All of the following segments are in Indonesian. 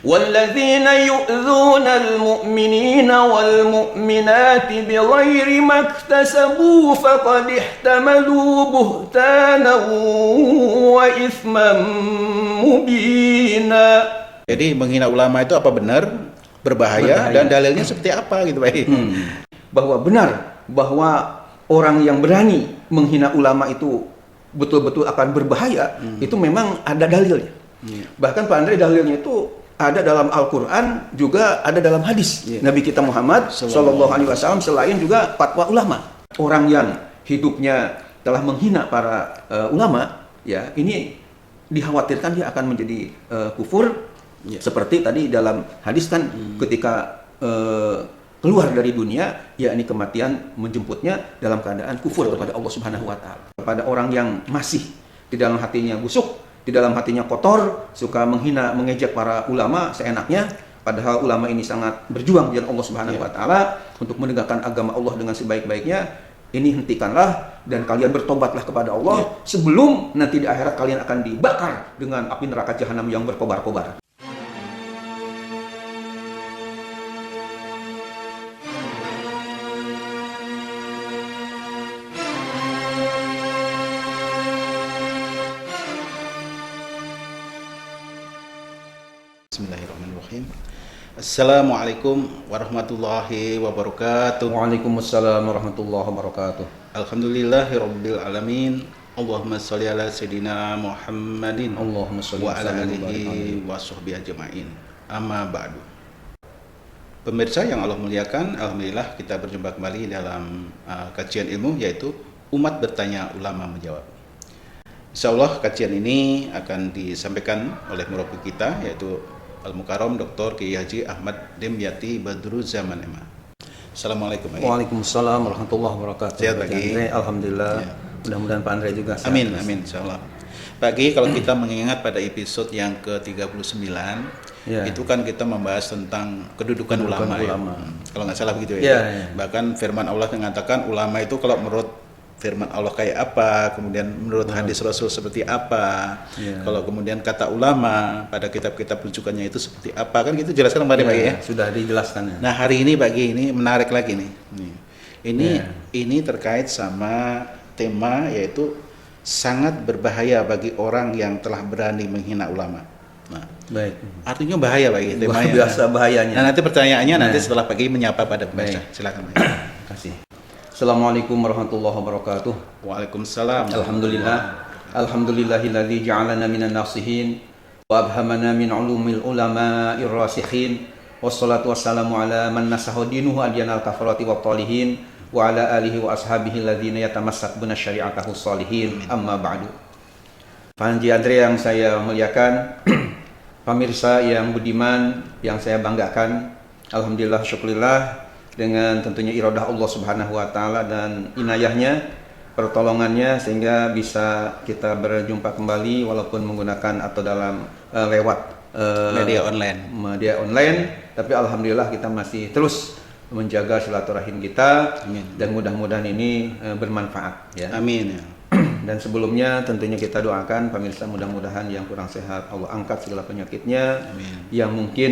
والذين يؤذون المؤمنين والمؤمنات بغير ما اكتسبوا فقد احتملوا بهتانا وإثما مبينا. Jadi menghina ulama itu apa benar, berbahaya. Dan dalilnya seperti apa gitu Pak? Bahwa benar bahwa orang yang berani menghina ulama itu betul-betul akan berbahaya, itu memang ada dalilnya. Bahkan Pak Andre, dalilnya itu ada dalam Al-Quran, juga ada dalam hadis Nabi kita Muhammad SAW, selain juga fatwa ulama. Orang yang hidupnya telah menghina para ulama, ya ini dikhawatirkan dia akan menjadi kufur. Seperti tadi dalam hadis kan, ketika keluar dari dunia, yakni kematian menjemputnya dalam keadaan kufur kepada Allah Subhanahu wa Ta'ala. Kepada orang yang masih di dalam hatinya busuk, di dalam hatinya kotor, suka menghina, mengejek para ulama seenaknya, padahal ulama ini sangat berjuang di jalan Allah Subhanahu wa Ta'ala untuk menegakkan agama Allah dengan sebaik-baiknya. Ini hentikanlah dan kalian bertobatlah kepada Allah sebelum nanti di akhirat kalian akan dibakar dengan api neraka jahanam yang berkobar-kobar. Bismillahirrahmanirrahim. Assalamualaikum warahmatullahi wabarakatuh. Waalaikumsalam warahmatullahi wabarakatuh. Alhamdulillahirabbil alamin. Allahumma shalli ala sayidina Muhammadin Allahumma shalli wa ala alihi wa sahbihi ajma'in. Amma ba'du. Pemirsa yang Allah muliakan, alhamdulillah kita berjumpa kembali dalam kajian ilmu, yaitu umat bertanya, ulama menjawab. Insyaallah kajian ini akan disampaikan oleh murabbi kita, yaitu Al-Mukarram Dr. Kiai Haji Ahmad Dimyati Badruzzaman MA. Assalamualaikum. Waalaikumsalam warahmatullahi wabarakatuh. Sehat Pak Kiai? Alhamdulillah. Ya. Mudah-mudahan Pak Andre juga sehat. Amin, amin insyaallah. Pak Kiai, kalau kita mengingat pada episode yang ke-39, itu kan kita membahas tentang kedudukan ulama. Ya. Kalau nggak salah begitu ya. Bahkan firman Allah mengatakan ulama itu kalau menurut firman Allah kayak apa, kemudian menurut hadis Rasul seperti apa, kalau kemudian kata ulama pada kitab-kitab rujukannya itu seperti apa, kan gitu jelaskan kemarin Pak ya. Sudah dijelaskan ya. Nah hari ini Pak ini menarik lagi nih. Ini terkait sama tema, yaitu sangat berbahaya bagi orang yang telah berani menghina ulama. Nah, baik. Artinya bahaya Pak ya, temanya. Biasa bahayanya. Nah nanti pertanyaannya nanti setelah Pak menyapa pada pemirsa. Silakan Pak. Terima kasih. Assalamualaikum warahmatullahi wabarakatuh. Waalaikumsalam. Alhamdulillah. Alhamdulillahilladzi ja'alana minan nasihin wa abhamana min ulumil ulama'ir rasikhin. Wassalatu wassalamu ala man nasahu dinuhu adyanal kafarati wa talihin wa ala alihi wa ashabihi alladzina yatamassakuna syari'atahu shalihin. Amma ba'du. Pak Haji Andre yang saya muliakan, pemirsa yang budiman yang saya banggakan, alhamdulillah syukurillah, dengan tentunya iradah Allah Subhanahu wa Ta'ala dan inayahnya, pertolongannya, sehingga bisa kita berjumpa kembali walaupun menggunakan atau dalam lewat media online, tapi alhamdulillah kita masih terus menjaga silaturahim kita. Amin. Dan mudah-mudahan ini bermanfaat ya. Amin ya. Dan sebelumnya tentunya kita doakan pemirsa, mudah-mudahan yang kurang sehat Allah angkat segala penyakitnya. Amin. Yang mungkin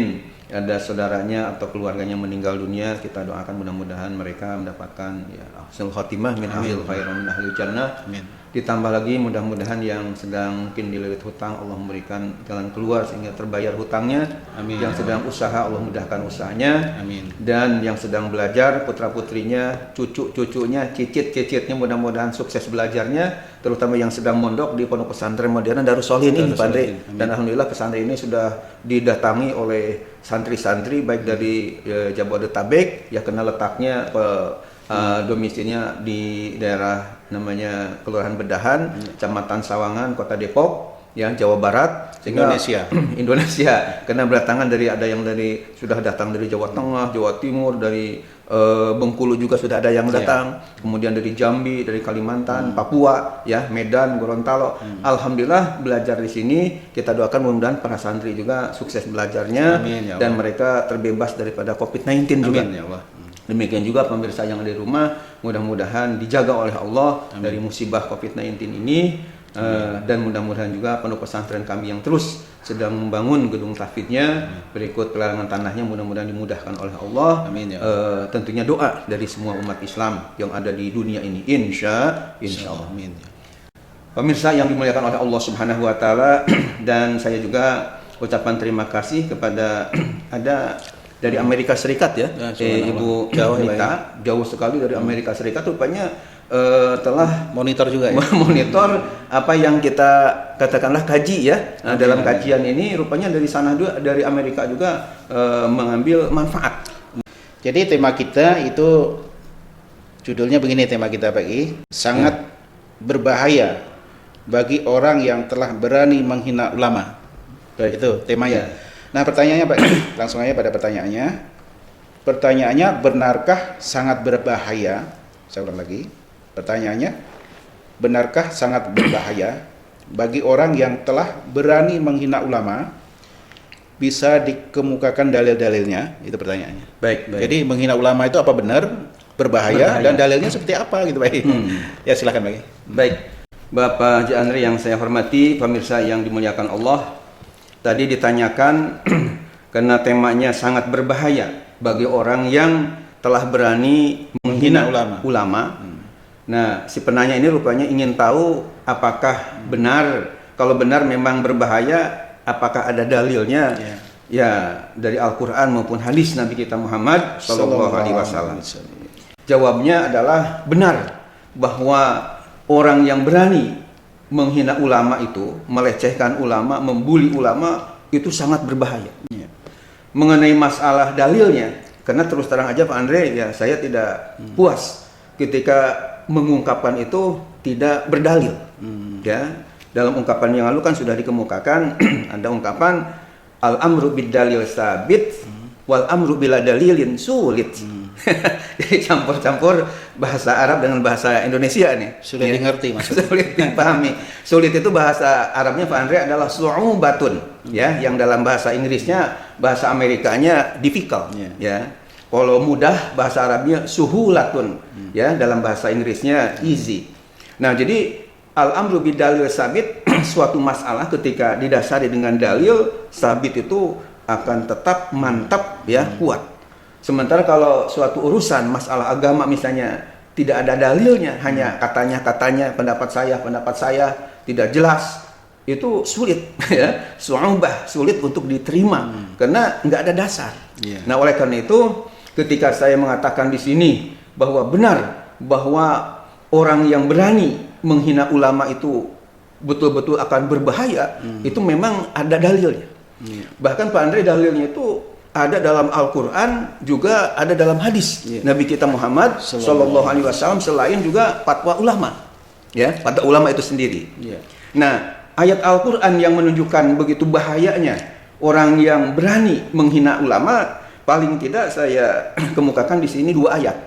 ada saudaranya atau keluarganya meninggal dunia, kita doakan mudah-mudahan mereka mendapatkan husnul khotimah min ahlil khair min ahlil jannah. Amin. Ditambah lagi mudah-mudahan yang sedang mungkin dililit hutang, Allah memberikan jalan keluar sehingga terbayar hutangnya. Amin. Yang sedang usaha, Allah mudahkan usahanya. Amin. Dan yang sedang belajar, putra-putrinya, cucu-cucunya, cicit-cicitnya mudah-mudahan sukses belajarnya, terutama yang sedang mondok di Pondok Pesantren Modern Darus Sholihin ini Pak Andre. Dan alhamdulillah pesantren ini sudah didatangi oleh santri-santri baik dari Jabodetabek, ya karena letaknya domisilinya di daerah namanya Kelurahan Bedahan, Kecamatan Sawangan, Kota Depok, yang Jawa Barat, sehingga Indonesia karena berdatangan dari, ada yang dari sudah datang dari Jawa Tengah, Jawa Timur, dari Bengkulu juga sudah ada yang datang, kemudian dari Jambi, dari Kalimantan, Papua, ya Medan, Gorontalo. Alhamdulillah belajar di sini, kita doakan mudah-mudahan para santri juga sukses belajarnya. Amin, ya Allah. Dan mereka terbebas daripada COVID-19 juga. Amin, ya Allah. Demikian juga pemirsa yang ada di rumah, mudah-mudahan dijaga oleh Allah dari musibah COVID-19 ini. Dan mudah-mudahan juga pondok pesantren kami yang terus sedang membangun gedung tahfidznya, berikut pelelangan tanahnya mudah-mudahan dimudahkan oleh Allah. Amin ya. Tentunya doa dari semua umat Islam yang ada di dunia ini, insya Allah. Amin. Pemirsa yang dimuliakan oleh Allah Subhanahu wa taala, dan saya juga ucapan terima kasih kepada ada dari Amerika Serikat ya, Ibu Nita, jauh sekali dari Amerika Serikat, rupanya telah monitor juga ya? Monitor apa yang kita katakanlah kaji ya. Dalam kajian ini rupanya dari sana juga, dari Amerika juga mengambil manfaat. Jadi tema kita itu judulnya begini, tema kita pagi sangat berbahaya bagi orang yang telah berani menghina ulama. Itu temanya. Nah pertanyaannya Pak, langsung aja pada pertanyaannya. Pertanyaannya, benarkah sangat berbahaya? Saya ulang lagi. Pertanyaannya, benarkah sangat berbahaya bagi orang yang telah berani menghina ulama? Bisa dikemukakan dalil-dalilnya? Itu pertanyaannya. Baik. Jadi menghina ulama itu apa benar berbahaya dan dalilnya seperti apa gitu Pak? Ya silakan Pak. Baik, Bapak Haji Andri yang saya hormati, pemirsa yang dimuliakan Allah. Tadi ditanyakan karena temanya sangat berbahaya bagi orang yang telah berani menghina ulama. Nah, si penanya ini rupanya ingin tahu apakah benar, kalau benar memang berbahaya, apakah ada dalilnya? Ya, dari Al-Quran maupun hadis Nabi kita Muhammad Sallallahu Alaihi Wasallam. Jawabnya adalah benar bahwa orang yang berani menghina ulama itu, melecehkan ulama, membuli ulama, itu sangat berbahaya. Mengenai masalah dalilnya, karena terus terang aja Pak Andre, ya saya tidak puas ketika mengungkapkan itu tidak berdalil. Ya, dalam ungkapan yang lalu kan sudah dikemukakan ada ungkapan al-amru bid-dalil sabit wal amru bila dalilin sulit. Jadi campur-campur bahasa Arab dengan bahasa Indonesia nih. Sulit dimengerti maksudnya. Sulit dipahami. Sulit itu bahasa Arabnya Pak Andre adalah su'ubatun, ya, yang dalam bahasa Inggrisnya, bahasa Amerikanya difficult, ya. Kalau mudah bahasa Arabnya suhulatun, ya, dalam bahasa Inggrisnya easy. Nah, jadi al-amru bidalil sabit, suatu masalah ketika didasari dengan dalil sabit itu akan tetap mantap, ya, kuat. Sementara kalau suatu urusan masalah agama misalnya tidak ada dalilnya, hanya katanya, pendapat saya tidak jelas, itu sulit, ya, su'ubah, sulit untuk diterima karena nggak ada dasar. Nah, oleh karena itu ketika saya mengatakan di sini bahwa benar bahwa orang yang berani menghina ulama itu betul-betul akan berbahaya, itu memang ada dalilnya. Bahkan Pak Andre, dalilnya itu ada dalam Al-Quran, juga ada dalam hadis Nabi kita Muhammad Sallallahu Alaihi Wasallam, selain juga fatwa ulama, ya, fatwa ulama itu sendiri. Nah, ayat Al-Quran yang menunjukkan begitu bahayanya orang yang berani menghina ulama, paling tidak saya kemukakan di sini dua ayat.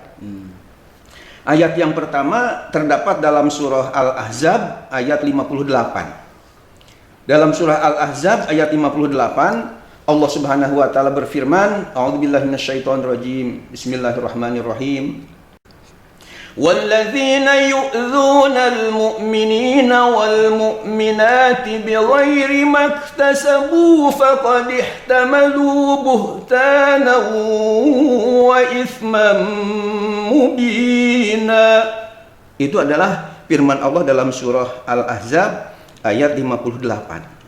Ayat yang pertama terdapat dalam surah Al-Ahzab ayat 58. Dalam surah Al-Ahzab ayat 58, Allah Subhanahu wa taala berfirman, A'udzubillahi minasyaitonirrajim. Bismillahirrahmanirrahim. Walladzina yu'dzunal mu'minina wal mu'minati bighairi maktasabu faqad ihtamalu buhtanan wa itsman mubina. Itu adalah firman Allah dalam surah Al-Ahzab ayat 58.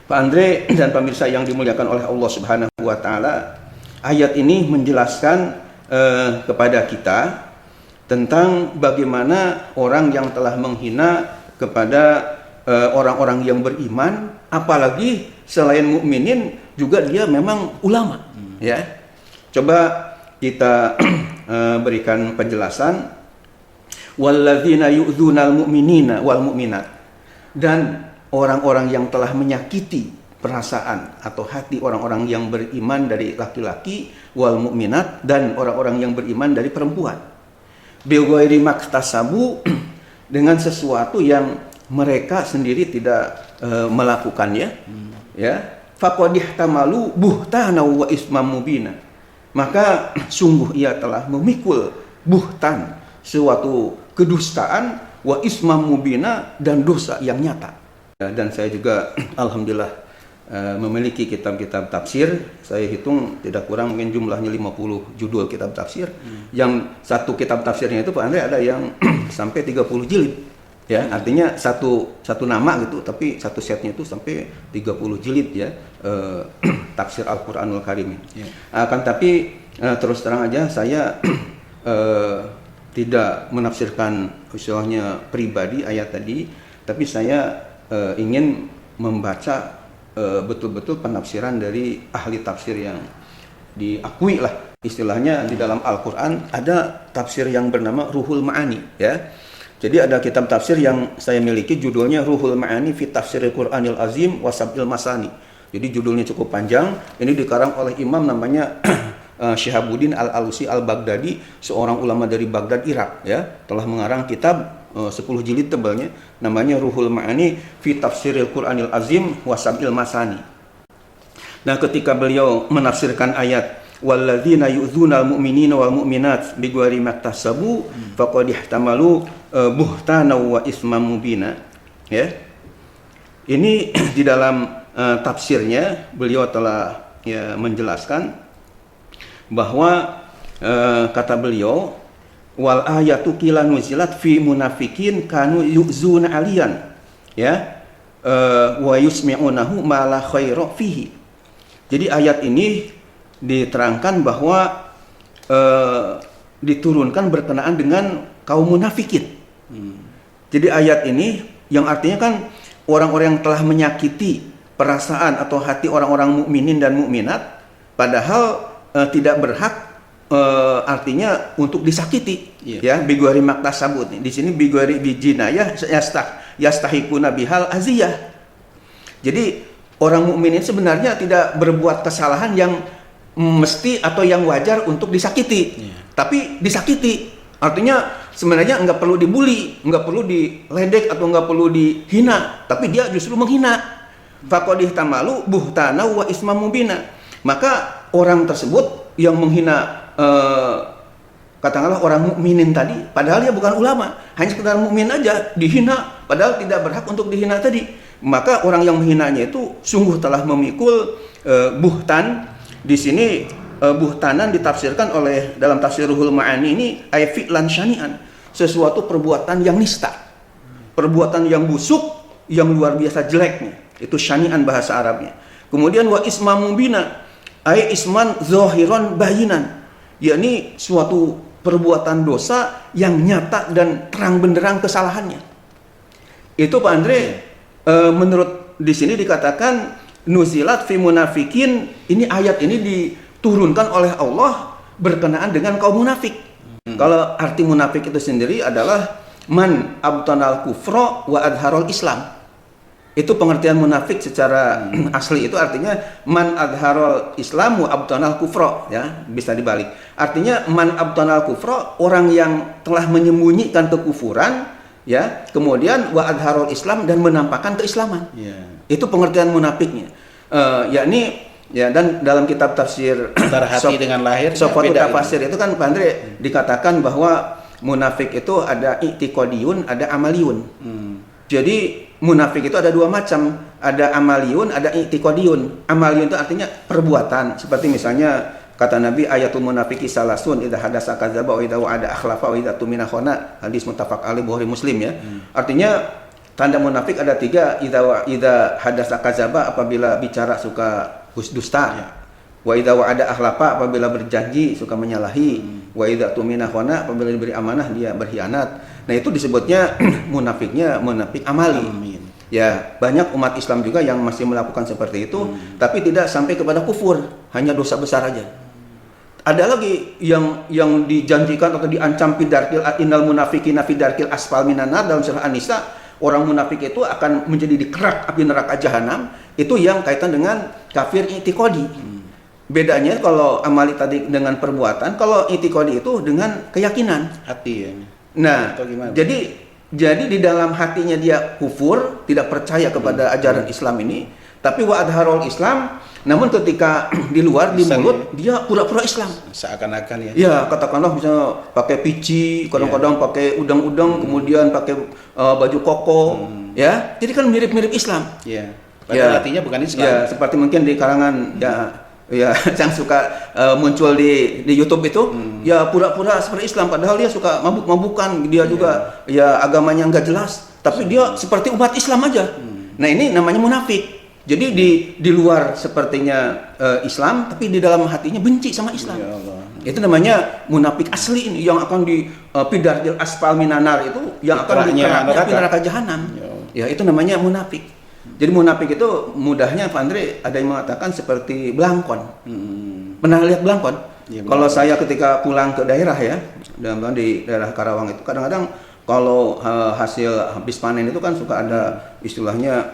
Pak Andre dan pemirsa yang dimuliakan oleh Allah Subhanahu wa taala, ayat ini menjelaskan kepada kita tentang bagaimana orang yang telah menghina kepada orang-orang yang beriman, apalagi selain mukminin juga dia memang ulama, ya. Coba kita berikan penjelasan. Walladzina yu'dzunal mu'minina wal mu'minat, dan orang-orang yang telah menyakiti perasaan atau hati orang-orang yang beriman dari laki-laki, wal mukminat, dan orang-orang yang beriman dari perempuan, bighairi maktasabu, dengan sesuatu yang mereka sendiri tidak melakukannya, ya, faqad ihtamalu buhtana wa ismam mubina, maka sungguh ia telah memikul buhtan, suatu kedustaan, wa ismam mubina, dan dosa yang nyata. Dan saya juga alhamdulillah memiliki kitab-kitab tafsir. Saya hitung tidak kurang mungkin jumlahnya 50 judul kitab tafsir. Yang satu kitab tafsirnya itu Pak Andre ada yang sampai 30 jilid. Ya, artinya satu nama gitu, tapi satu setnya itu sampai 30 jilid ya, tafsir Al-Qur'anul Karim. Akan tapi terus terang aja saya tidak menafsirkan usulnya pribadi ayat tadi, tapi saya ingin membaca betul-betul penafsiran dari ahli tafsir yang diakui lah istilahnya. Di dalam Al-Quran ada tafsir yang bernama Ruhul Ma'ani ya. Jadi ada kitab tafsir yang saya miliki judulnya Ruhul Ma'ani fi Tafsiril Qur'anil Azim wa Sab'il Masani. Jadi judulnya cukup panjang. Ini dikarang oleh imam namanya Syihabuddin Al-Alusi Al-Baghdadi, seorang ulama dari Baghdad, Irak ya. Telah mengarang kitab 10 jilid tebalnya namanya Ruhul Ma'ani fi Tafsiril Qur'anil Azim wa Sab'il Masani. Nah, ketika beliau menafsirkan ayat walladzina yu'dzunal mu'minina wal mu'minat bighairi maktasabu faqad ihtamalu buhtana wa ismam mubina ya. Ini di dalam tafsirnya beliau telah ya menjelaskan bahwa kata beliau wal ayatu qila nuzilat fi munafikin kanu yu'zuna aliyan ya wa yusmi'unahu ma la khaira fihi. Jadi ayat ini diterangkan bahwa diturunkan berkenaan dengan kaum munafikin. Jadi ayat ini yang artinya kan orang-orang yang telah menyakiti perasaan atau hati orang-orang mukminin dan mukminat, padahal tidak berhak artinya untuk disakiti. Ya, bigwari maktasabut. Di sini bigwari bijinayah yastahiquna bihal aziyah. Jadi orang mukminin sebenarnya tidak berbuat kesalahan yang mesti atau yang wajar untuk disakiti, tapi disakiti. Artinya sebenarnya nggak perlu dibully, nggak perlu diledek atau nggak perlu dihina, tapi dia justru menghina. Faqadih tamalu buhtana wa ismam mubina. Maka orang tersebut yang menghina katakanlah orang mukminin tadi, padahal dia bukan ulama, hanya sekedar mukmin aja dihina, padahal tidak berhak untuk dihina tadi. Maka orang yang menghinanya itu sungguh telah memikul buhtan. Di sini buhtanan ditafsirkan oleh dalam tafsir Ruhul Ma'ani ini ay fi'lan syani'an, sesuatu perbuatan yang nista, perbuatan yang busuk, yang luar biasa jeleknya. Itu syani'an bahasa Arabnya. Kemudian wa ismam mubina ay isman zahiran bayinan, yakni suatu perbuatan dosa yang nyata dan terang benderang kesalahannya. Itu Pak Andre, menurut di sini dikatakan nuzilat fi munafikin, ini ayat ini diturunkan oleh Allah berkenaan dengan kaum munafik. Kalau arti munafik itu sendiri adalah man abtanal kufra wa adharul Islam. Itu pengertian munafik secara asli, itu artinya man adharul Islam wa abtanal kufra ya, bisa dibalik. Artinya man abtanal kufra, orang yang telah menyembunyikan kekufuran ya, kemudian wa adharul Islam, dan menampakkan keislaman. Itu pengertian munafiknya. Yakni ya, dan dalam kitab tafsir antara hati dengan lahir Sofatu Tafasir itu kan Pak Andre dikatakan bahwa munafik itu ada i'tiqadiyun, ada amaliyun. Jadi munafik itu ada dua macam, ada amaliyun, ada i'tiqadiyun. Amaliyun itu artinya perbuatan, seperti misalnya kata Nabi ayatul munafiki salasun idza hadasa kadzaba wa idza wa'ada akhlafa wa idza tumina khana, hadis muttafaq alaih Bukhari Muslim ya. Artinya tanda munafik ada 3, idza hadasa kadzaba, apabila bicara suka dusta, wa idza wa'ada akhlafa, apabila berjanji suka menyalahi, wa idza tumina khana, apabila diberi amanah dia berkhianat. Nah, itu disebutnya munafiknya munafik amali. Ya, banyak umat Islam juga yang masih melakukan seperti itu, tapi tidak sampai kepada kufur, hanya dosa besar aja. Ada lagi yang dijanjikan atau diancam fidarkil innal munafiqina fidarkil asfal minan nar, dalam surah An-Nisa. Orang munafik itu akan menjadi dikerak api neraka jahanam. Itu yang kaitan dengan kafir i'tiqadi. Bedanya kalau amali tadi dengan perbuatan, kalau i'tiqadi itu dengan keyakinan hati ya. Nah, jadi di dalam hatinya dia kufur, tidak percaya kepada ajaran Islam ini, tapi wa adharul Islam, namun ketika di luar di mulut dia pura-pura Islam. Seakan-akan ya. Ya, katakanlah misalnya pakai pici, kadang-kadang pakai udang-udang, kemudian pakai baju koko, ya. Jadi kan mirip-mirip Islam. Iya. Padahal artinya bukan Islam. Ya, seperti mungkin di kalangan ya yang suka muncul di YouTube itu, ya pura-pura seperti Islam padahal dia suka mabuk-mabukan, dia juga ya agamanya nggak jelas, tapi dia seperti umat Islam aja. Nah, ini namanya munafik. Jadi di luar sepertinya Islam, tapi di dalam hatinya benci sama Islam. Ya Allah. Itu namanya munafik asli ini, yang akan di pidaril asfal minanar, itu yang akan di neraka jahanam. Ya, itu namanya munafik. Jadi munafik itu mudahnya Pak Andre ada yang mengatakan seperti belangkon. Pernah lihat belangkon? Ya, kalau saya ketika pulang ke daerah ya, di daerah Karawang itu kadang-kadang kalau hasil habis panen itu kan suka ada istilahnya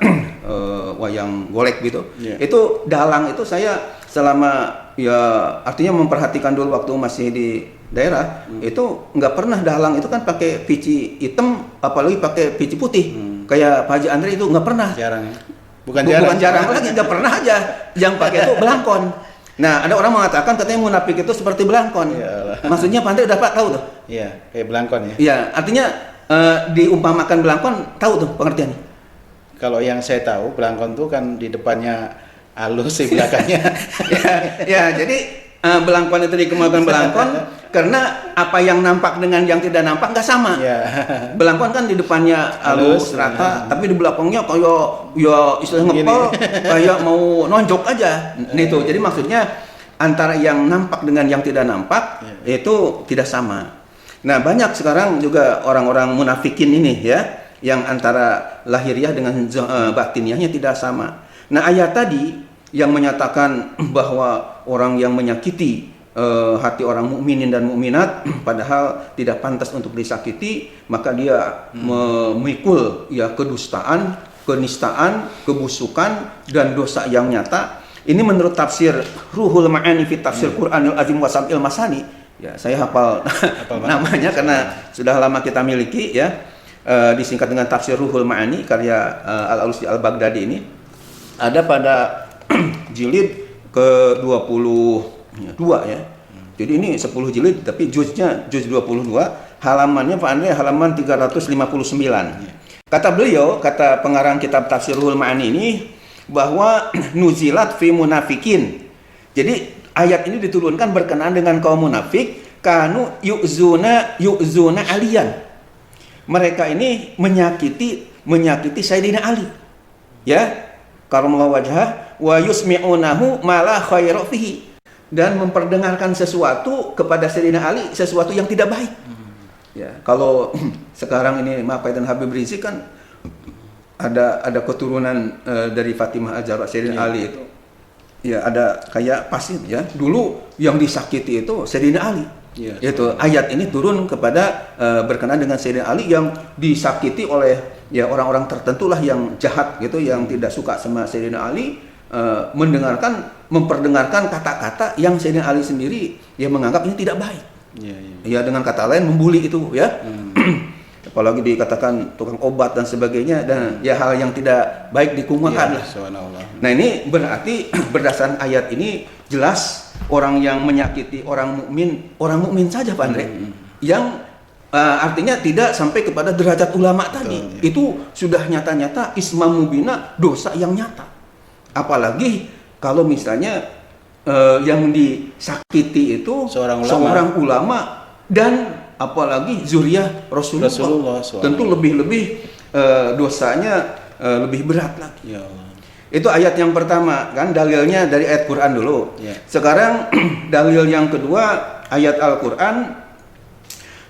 wayang golek gitu. Yeah. Itu dalang itu saya selama ya artinya memperhatikan dulu waktu masih di daerah itu nggak pernah dalang itu kan pakai pici hitam, apalagi pakai pici putih. Kayak Pak Haji Andre itu nggak pernah. Jarang ya? Bukan jarang lagi, nggak pernah aja. Yang pakai itu belangkon. Nah, ada orang mengatakan katanya munafik itu seperti belangkon. Yalah. Maksudnya Pak Andre udah tahu tuh? Iya, kayak belangkon ya. Iya, artinya diumpamakan belangkon, tahu tuh pengertiannya? Kalau yang saya tahu, belangkon tuh kan di depannya halus, di belakangnya. ya, jadi belangkon itu dikembangkan belangkon karena apa yang nampak dengan yang tidak nampak nggak sama. Yeah. Belangkon kan di depannya halus rata, tapi di belakangnya kayak ya istilahnya ngepel, kayak mau nonjok aja. Itu jadi maksudnya antara yang nampak dengan yang tidak nampak itu tidak sama. Nah, banyak sekarang juga orang-orang munafikin ini ya, yang antara lahiriah dengan batiniahnya tidak sama. Nah, ayat tadi yang menyatakan bahwa orang yang menyakiti hati orang mukminin dan mukminat padahal tidak pantas untuk disakiti, maka dia memikul ya kedustaan, kenistaan, kebusukan dan dosa yang nyata. Ini menurut tafsir Ruhul Ma'ani fi Tafsir Qur'anil Azim wa Sab'il Masani. Ya, saya hafal namanya karena sudah lama kita miliki ya. Disingkat dengan Tafsir Ruhul Ma'ani karya Al-Alusi Al-Baghdadi ini. Ada pada jilid ke-22 ya. Jadi ini 10 jilid tapi juznya juz 22, halamannya Pak Andre halaman 359. Kata beliau, kata pengarang kitab Tafsirul Ma'ani ini bahwa nuzilat fi munafikin. Jadi ayat ini diturunkan berkenaan dengan kaum munafik, kanu yu'zuna aliyan. Mereka ini menyakiti Sayyidina Ali. Ya, karamallahu wajhah wa yusmi'unahu ma la khaira fihi, dan memperdengarkan sesuatu kepada Sayyidina Ali sesuatu yang tidak baik. Ya, kalau sekarang ini Maqaidan Habib Rizik kan ada keturunan dari Fatimah Az-Zahra Sayyidina Ali itu. Ya, ada kayak pasir ya. Dulu yang disakiti itu Sayyidina Ali. Ya, itu ayat ini turun kepada berkenaan dengan Sayyidina Ali yang disakiti oleh ya orang-orang tertentu lah yang jahat gitu, yang tidak suka sama Sayyidina Ali, memperdengarkan kata-kata yang Sayyidina Ali sendiri ya menganggap ini tidak baik. Ya, dengan kata lain membuli itu ya. Apalagi dikatakan tukang obat dan sebagainya, dan ya hal yang tidak baik dikumakan lah. Nah, ini berarti berdasarkan ayat ini jelas orang yang menyakiti orang mukmin saja Pak Andre, yang artinya tidak sampai kepada derajat ulama tadi. Itu sudah nyata-nyata isma mubina, dosa yang nyata. Apalagi kalau misalnya yang disakiti itu seorang ulama dan apalagi zuriyah Rasulullah. Tentu lebih dosanya lebih berat lagi. Ya Allah. Itu ayat yang pertama kan, dalilnya dari ayat Quran dulu. Ya. Sekarang dalil yang kedua, ayat Al-Quran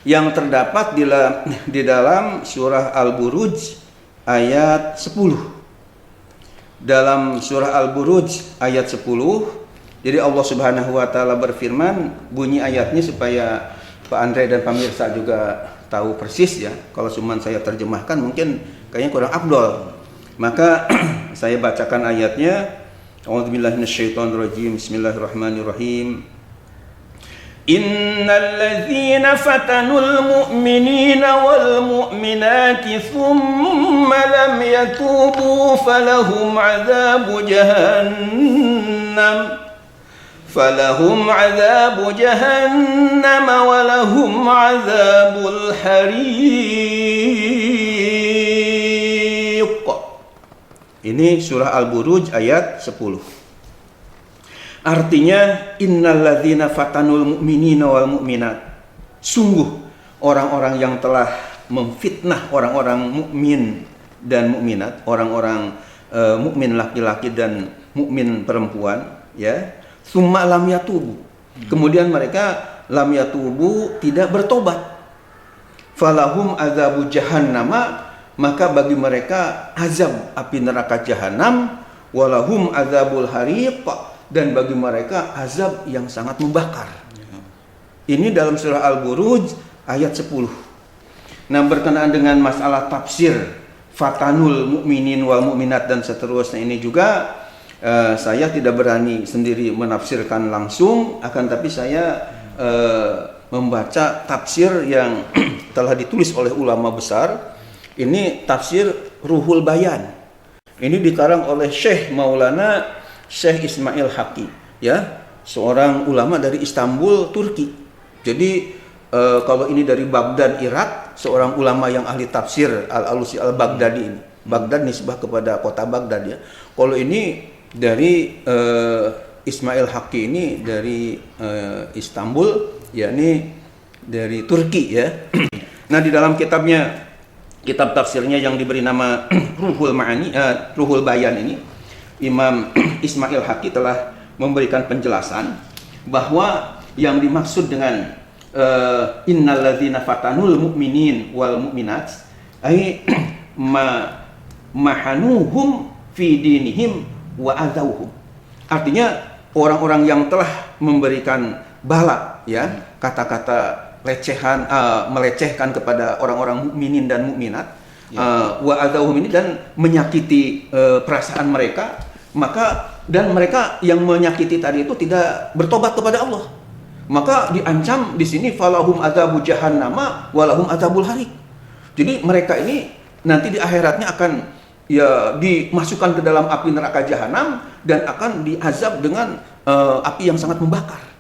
yang terdapat di dalam surah Al-Buruj ayat 10. Dalam surah Al-Buruj ayat 10, jadi Allah Subhanahu wa taala berfirman, bunyi ayatnya supaya Pak Andre dan pemirsa juga tahu persis ya. Kalau cuma saya terjemahkan mungkin kayaknya kurang afdol. Maka saya bacakan ayatnya. A'udzubillahi minasyaitonirrajim. Bismillahirrahmanirrahim. Innal ladzina fatanul mu'minina wal mu'minati thumma lam yatubu falahum 'adzabu jahannam wa lahum 'adzabul hariq. Ini surah Al-Buruj ayat 10. Artinya innalladzina fatanul mu'minina wal mu'minat, sungguh orang-orang yang telah memfitnah orang-orang mukmin dan mukminat, orang-orang mukmin laki-laki dan mukmin perempuan, ya. Summa lam yatubu, kemudian mereka lam yatubu, tidak bertobat. Falahum azabu jahannama, maka bagi mereka azab api neraka jahanam, walahum azabul hariq, dan bagi mereka azab yang sangat membakar. Ini dalam surah Al-Buruj ayat 10. Nah, berkenaan dengan masalah tafsir fatanul mu'minin wal mu'minat dan seterusnya ini juga saya tidak berani sendiri menafsirkan langsung, akan tapi saya membaca tafsir yang telah ditulis oleh ulama besar. Ini tafsir Ruhul Bayan. Ini dikarang oleh Syekh Maulana Syekh Ismail Haqqi, ya, seorang ulama dari Istanbul, Turki. Jadi kalau ini dari Baghdad, Irak, seorang ulama yang ahli tafsir Al-Alusi Al-Baghdadi ini. Baghdad nisbah kepada kota Baghdad, ya. Kalau ini dari Ismail Haqqi ini dari Istanbul, yakni dari Turki, ya. Nah, di dalam kitabnya, kitab tafsirnya yang diberi nama Ruhul Bayan ini, Imam Ismail Haqqi telah memberikan penjelasan bahwa yang dimaksud dengan innalladzina fatanul mu'minin wal mu'minat ay mahanuhum fi dinihim wa azauhum. Artinya orang-orang yang telah memberikan bala, ya, kata-kata lecehan, melecehkan kepada orang-orang mukminin dan mukminat, wa azauhum ini, dan menyakiti perasaan mereka. Maka dan mereka yang menyakiti tadi itu tidak bertobat kepada Allah, maka diancam di sini falahum adzabu jahannama walahum adzabul hariq. Jadi mereka ini nanti di akhiratnya akan, ya, dimasukkan ke dalam api neraka jahanam dan akan diazab dengan api yang sangat membakar.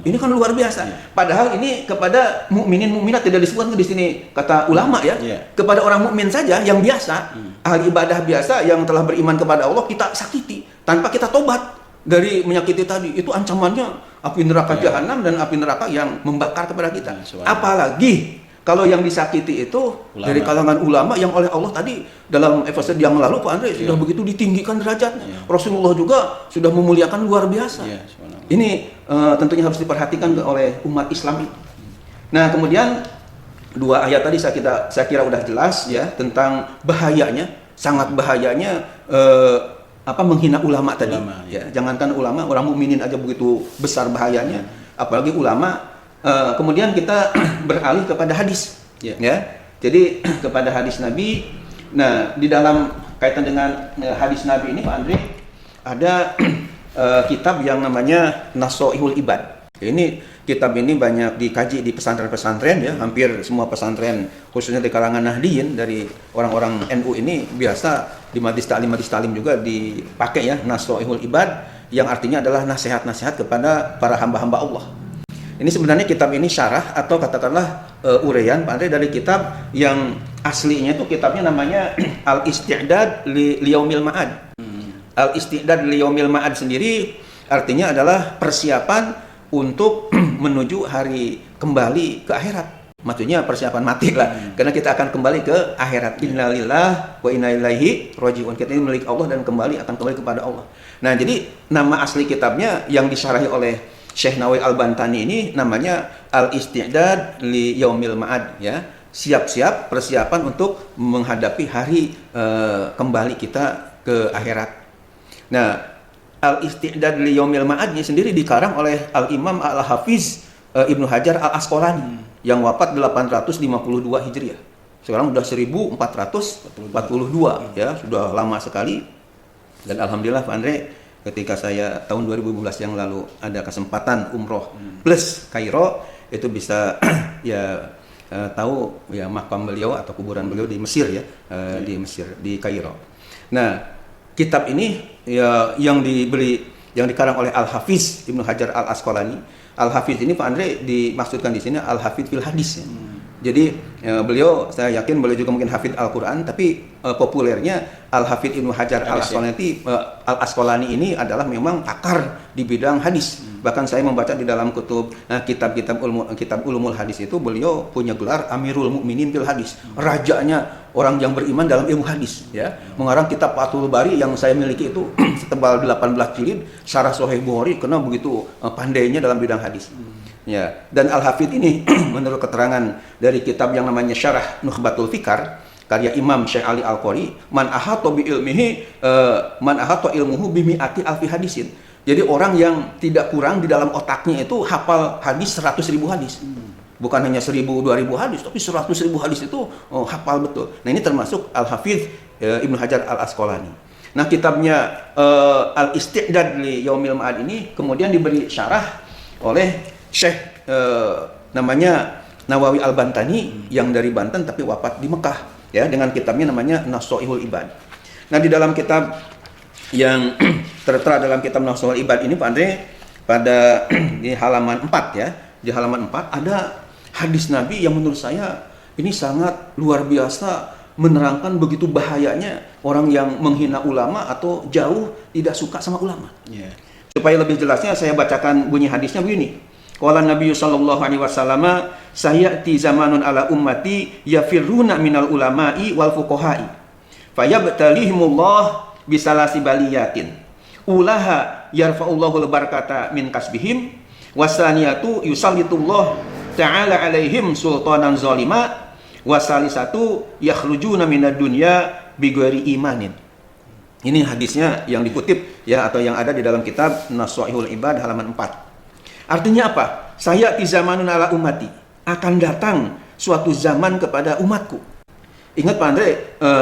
Ini kan luar biasa. Padahal ini kepada mukminin mukminat tidak disebutkan di sini, kata ulama, ya. Kepada orang mukmin saja yang biasa, ahli ibadah biasa yang telah beriman kepada Allah, kita sakiti tanpa kita tobat dari menyakiti tadi. Itu ancamannya api neraka jahanam dan api neraka yang membakar kepada kita. Apalagi kalau yang disakiti itu dari kalangan ulama yang oleh Allah tadi dalam episode yang lalu, Pak Andre, sudah begitu ditinggikan derajatnya. Rasulullah juga sudah memuliakan luar biasa. Ini tentunya harus diperhatikan oleh umat Islam itu. Nah, kemudian dua ayat tadi saya kira udah jelas, ya, tentang bahayanya, sangat bahayanya menghina ulama tadi. Ya, jangankan ulama, orang mukminin aja begitu besar bahayanya, apalagi ulama. Kemudian kita beralih kepada hadis, ya. Jadi kepada hadis Nabi. Nah, di dalam kaitan dengan hadis Nabi ini, Pak Andre, ada kitab yang namanya Nasoihul Ibad. Ini kitab ini banyak dikaji di pesantren-pesantren, ya. Hampir semua pesantren, khususnya di kalangan Nahdiyin dari orang-orang NU ini, biasa di majlis taklim juga dipakai, ya, Nasoihul Ibad, yang artinya adalah nasihat-nasihat kepada para hamba-hamba Allah. Ini sebenarnya kitab ini syarah atau katakanlah uraian, Pak Andre, dari kitab yang aslinya itu kitabnya namanya Al-Isti'dad li Yaumil Ma'ad. Al-Isti'dad li Yaumil Ma'ad sendiri artinya adalah persiapan untuk menuju hari kembali ke akhirat. Maksudnya persiapan mati lah, karena kita akan kembali ke akhirat. Innalillah wa inna ilaihi raji'un. Kita ini milik Allah dan akan kembali kepada Allah. Nah, jadi nama asli kitabnya yang disyarahi oleh Syekh Nawawi Al-Bantani ini namanya Al-Isti'dad li Yaumil Ma'ad, ya. Siap-siap persiapan untuk menghadapi hari kembali kita ke akhirat. Nah, Al-Isti'dad li Yaumil Ma'ad ini sendiri dikarang oleh Al-Imam Al-Hafiz Ibnu Hajar Al-Asqalani yang wafat 852 Hijriah. Sekarang sudah 1442, ya, sudah lama sekali. Dan alhamdulillah, Pak Andre, ketika saya tahun 2012 yang lalu ada kesempatan umroh plus Kairo, itu bisa ya tahu ya makam beliau atau kuburan beliau di Mesir ya, di Mesir, di Kairo. Nah, kitab ini ya yang dikarang oleh Al-Hafiz Ibnu Hajar Al-Asqalani. Al-Hafiz ini Pak Andre dimaksudkan di sini Al-Hafiz fil hadis ya. Jadi beliau, saya yakin beliau juga mungkin hafid Al-Quran, tapi populernya Al-Hafidz Ibnu Hajar Al-Asqalani ini adalah memang pakar di bidang hadis. Bahkan saya membaca di dalam kitab ulumul hadis itu, beliau punya gelar Amirul Mukminin fil hadis, rajanya orang yang beriman dalam ilmu hadis ya. Mengarang kitab Fathul Bari yang saya miliki itu setebal 18 jilid, Syarah Sahih Bukhari, karena begitu pandainya dalam bidang hadis. Ya, dan Al-Hafidz ini menurut keterangan dari kitab yang namanya Syarah Nukhbatul Fikar karya Imam Syekh Ali Al-Qari, man ahata bi ilmihi man ahata ilmuhu bi mi'ati alfi hadisin. Jadi orang yang tidak kurang di dalam otaknya itu hafal hadis 100.000 hadis. Bukan hanya 1.000 2.000 hadis, tapi 100.000 hadis itu hafal betul. Nah, ini termasuk Al-Hafidz Ibnu Hajar Al-Asqalani. Nah, kitabnya Al-Isti'dad li Yaumil Ma'ad ini kemudian diberi syarah oleh Syekh namanya Nawawi Al-Bantani yang dari Banten tapi wafat di Mekah ya, dengan kitabnya namanya Nasha'ihul Ibad. Nah, di dalam kitab yang tertera dalam kitab Nasha'ihul Ibad ini Pak Andre, pada di halaman 4 ya, di halaman 4 ada hadis Nabi yang menurut saya ini sangat luar biasa, menerangkan begitu bahayanya orang yang menghina ulama atau jauh tidak suka sama ulama. Supaya lebih jelasnya saya bacakan bunyi hadisnya begini. Qala Nabi sallallahu alaihi wasallam, sayati zamanun ala ummati yafirruna minal ulama'i wal fuqaha'i fayabtalihimullah bisalasi baliyatin ulaha yarfa'ullahu al-barakata min kasbihim wasaniyatu yusallitullah ta'ala alaihim sultanan zalima wasalisatu yakhrujuna minad dunya bighairi imanin. Ini hadisnya yang dikutip ya, atau yang ada di dalam kitab Nasha'ihul Ibad halaman 4. Artinya apa? Saya di zamanun ala ummati, akan datang suatu zaman kepada umatku. Ingat Pak Andre,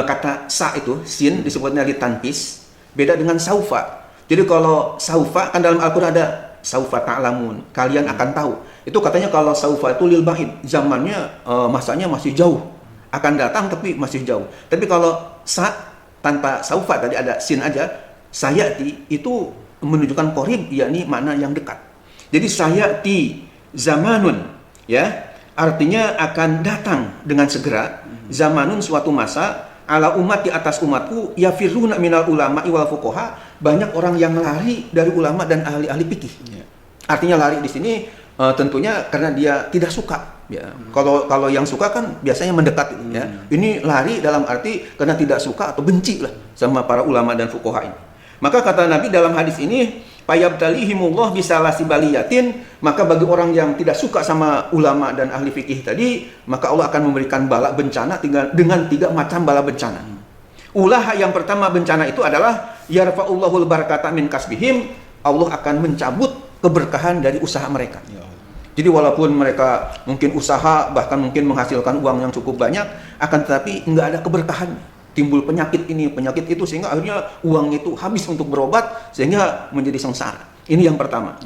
kata sa itu, sin disebutnya di tanpis, beda dengan saufa. Jadi kalau saufa kan dalam Al-Quran ada saufa ta'lamun, kalian akan tahu. Itu katanya kalau saufa itu lil ba'id, zamannya masanya masih jauh, akan datang tapi masih jauh. Tapi kalau sa tanpa saufa, tadi ada sin aja, sayati itu menunjukkan qorib, yakni makna yang dekat. Jadi sayati zamanun ya, artinya akan datang dengan segera, zamanun suatu masa, ala umat di atas umatku, yafiruna minal ulama wal fuqaha, banyak orang yang lari dari ulama dan ahli-ahli fikih. Artinya lari di sini tentunya karena dia tidak suka ya. Kalau yang suka kan biasanya mendekat ya. Ini lari dalam arti karena tidak suka atau benci lah sama para ulama dan fuqaha ini. Maka kata Nabi dalam hadis ini, fayabtalihimullah bisalasi baliyatin, maka bagi orang yang tidak suka sama ulama dan ahli fikih tadi, maka Allah akan memberikan bala bencana dengan 3 macam bala bencana. Ulah yang pertama bencana itu adalah yarfa'ullahul barakata min kasbihim, Allah akan mencabut keberkahan dari usaha mereka. Jadi walaupun mereka mungkin usaha, bahkan mungkin menghasilkan uang yang cukup banyak, akan tetapi nggak ada keberkahan. Timbul penyakit ini, penyakit itu, sehingga akhirnya uang itu habis untuk berobat, sehingga menjadi sengsara. Ini yang pertama.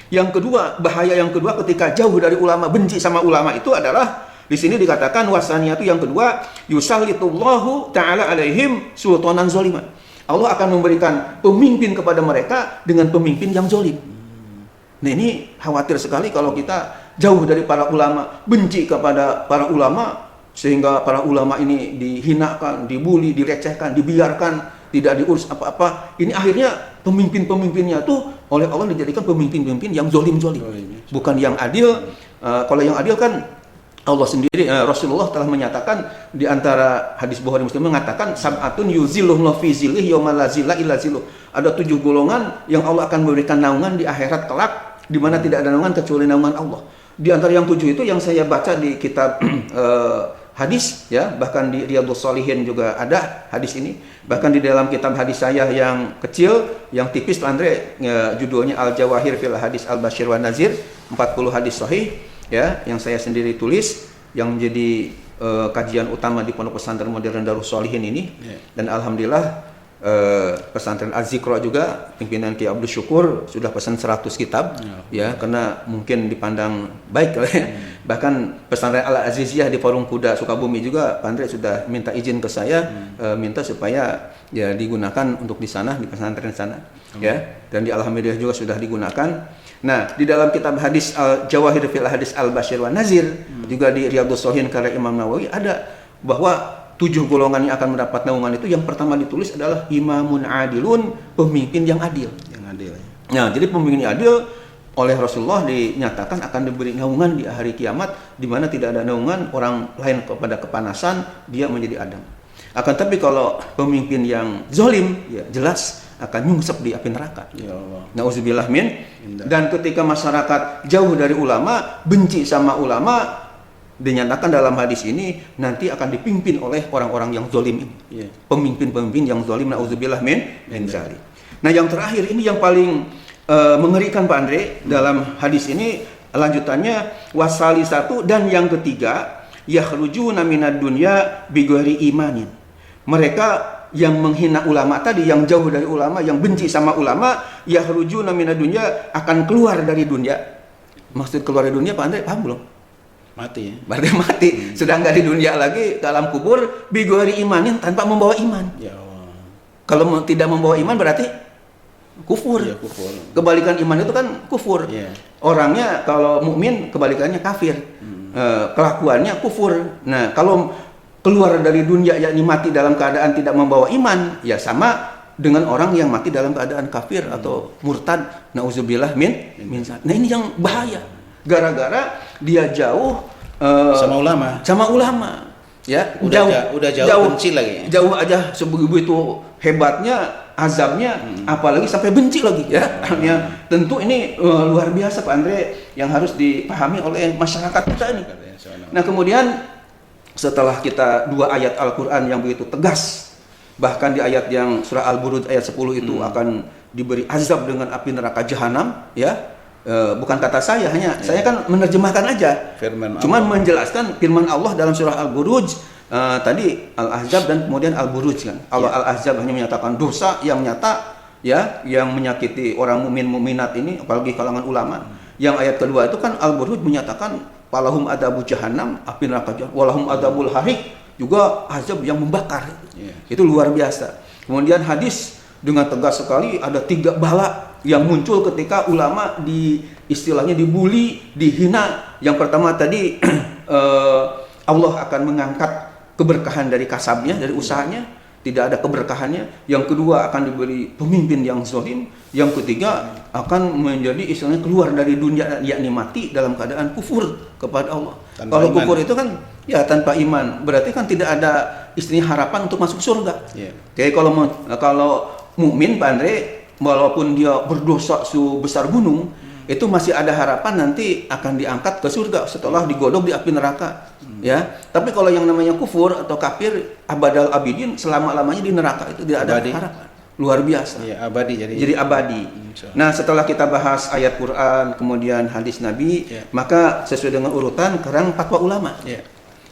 Yang kedua, bahaya yang kedua ketika jauh dari ulama, benci sama ulama itu adalah, di sini dikatakan wasaniyatu yang kedua, yusallitullahu ta'ala alaihim sultanan zaliman. Allah akan memberikan pemimpin kepada mereka dengan pemimpin yang zalim. Nah, ini khawatir sekali kalau kita jauh dari para ulama, benci kepada para ulama, sehingga para ulama ini dihinakan, dibully, direcehkan, dibiarkan, tidak diurus apa-apa. Ini akhirnya pemimpin-pemimpinnya tuh oleh Allah dijadikan pemimpin-pemimpin yang zolim-zolim, bukan yang adil. Kalau yang adil kan Allah sendiri, Rasulullah telah menyatakan di antara hadis Bukhari Muslim mengatakan sab'atun yuzilluhullahu fi zillih yauma la zilla illa zilluh. Ada 7 golongan yang Allah akan memberikan naungan di akhirat kelak, di mana tidak ada naungan kecuali naungan Allah. Di antara yang 7 itu yang saya baca di kitab hadis ya, bahkan di Riyadhus Shalihin juga ada hadis ini, bahkan di dalam kitab hadis saya yang kecil, yang tipis Pak Andre, judulnya Al-Jawahir fil Hadis Al-Bashir wa Nazir, 40 hadis sahih ya, yang saya sendiri tulis, yang menjadi kajian utama di Pondok Pesantren Modern Darus Shalihin ini. Dan alhamdulillah pesantren Az-Zikra juga pimpinan Ki Abdul Syukur sudah pesan 100 kitab ya karena mungkin dipandang baik ya. Bahkan pesantren Al-Aziziyah di Forum Kuda Sukabumi juga Pak Andre sudah minta izin ke saya minta supaya ya digunakan untuk di sana di pesantren sana ya, dan di Alhamdulillah juga sudah digunakan. Nah, di dalam kitab hadis Al-Jawahir fil Hadis Al-Bashir wa Nazir juga di Riyadhus Shalihin karya Imam Nawawi ada bahwa 7 golongan yang akan mendapat naungan itu yang pertama ditulis adalah imamun adilun, pemimpin yang adil. Yang adil. Nah, jadi pemimpin yang adil oleh Rasulullah dinyatakan akan diberi naungan di hari kiamat di mana tidak ada naungan orang lain kepada kepanasan, dia menjadi Adam. Akan tapi kalau pemimpin yang zalim ya jelas akan nyungsep di api neraka. Ya Allah. Nauzubillah min. Dan ketika masyarakat jauh dari ulama, benci sama ulama, dinyatakan dalam hadis ini nanti akan dipimpin oleh orang-orang yang zalim ini. Yeah. Pemimpin-pemimpin yang zalim, nauzubillah min zalik. Nah, yang terakhir ini yang paling mengerikan Pak Andre dalam hadis ini lanjutannya wasali satu dan yang ketiga yakhrujuna minad dunya bighairi imanin. Mereka yang menghina ulama tadi, yang jauh dari ulama, yang benci sama ulama, yakhrujuna minad dunya akan keluar dari dunia. Maksud keluar dari dunia Pak Andre paham belum? Mati ya? Berarti mati, sudah nggak di dunia lagi, dalam kubur bighairi imanin, tanpa membawa iman. Ya Allah. Kalau tidak membawa iman berarti kufur. Ya, kufur. Kebalikan iman itu kan kufur. Ya. Orangnya kalau mukmin kebalikannya kafir. Kelakuannya kufur. Nah, kalau keluar dari dunia yakni mati dalam keadaan tidak membawa iman, ya sama dengan orang yang mati dalam keadaan kafir atau murtad. Nauzubillah min. Nah, ini yang bahaya. Gara-gara dia jauh sama ulama. Ya, udah jauh benci lagi. Jauh aja sebegitu hebatnya azabnya, apalagi sampai benci lagi ya. Artinya tentu ini luar biasa Pak Andre yang harus dipahami oleh masyarakat kita ini. Nah, kemudian setelah kita 2 ayat Al-Quran yang begitu tegas, bahkan di ayat yang surah Al-Buruj ayat 10 itu akan diberi azab dengan api neraka jahanam ya. Bukan kata saya, hanya saya kan menerjemahkan aja. Cuman menjelaskan firman Allah dalam surah Al-Buruj tadi Al-Ahzab dan kemudian Al-Buruj kan. Allah Al-Ahzab hanya menyatakan dosa yang nyata ya, yang menyakiti orang mukminat ini apalagi kalangan ulama. Yang ayat kedua itu kan Al-Buruj menyatakan palahum adabu jahannam, api neraka jahanam, walahum adabul harik, juga azab yang membakar. Itu luar biasa. Kemudian hadis dengan tegas sekali ada 3 bala yang muncul ketika ulama istilahnya dibully, dihina. Yang pertama tadi Allah akan mengangkat keberkahan dari kasabnya, dari usahanya, tidak ada keberkahannya. Yang kedua akan diberi pemimpin yang zalim. Yang ketiga akan menjadi istilahnya keluar dari dunia yakni mati dalam keadaan kufur kepada Allah. Kalau kufur itu kan ya tanpa iman, berarti kan tidak ada istilahnya harapan untuk masuk surga. Jadi kalau mukmin Pak Andre, walaupun dia berdosa sebesar gunung, itu masih ada harapan nanti akan diangkat ke surga setelah digodok di api neraka. Ya, tapi kalau yang namanya kufur atau kafir abadal abidin, selama-lamanya di neraka, itu tidak ada harapan. Luar biasa. Ya, abadi jadi abadi. Nah, setelah kita bahas ayat Quran, kemudian hadis Nabi, maka sesuai dengan urutan sekarang fatwa ulama.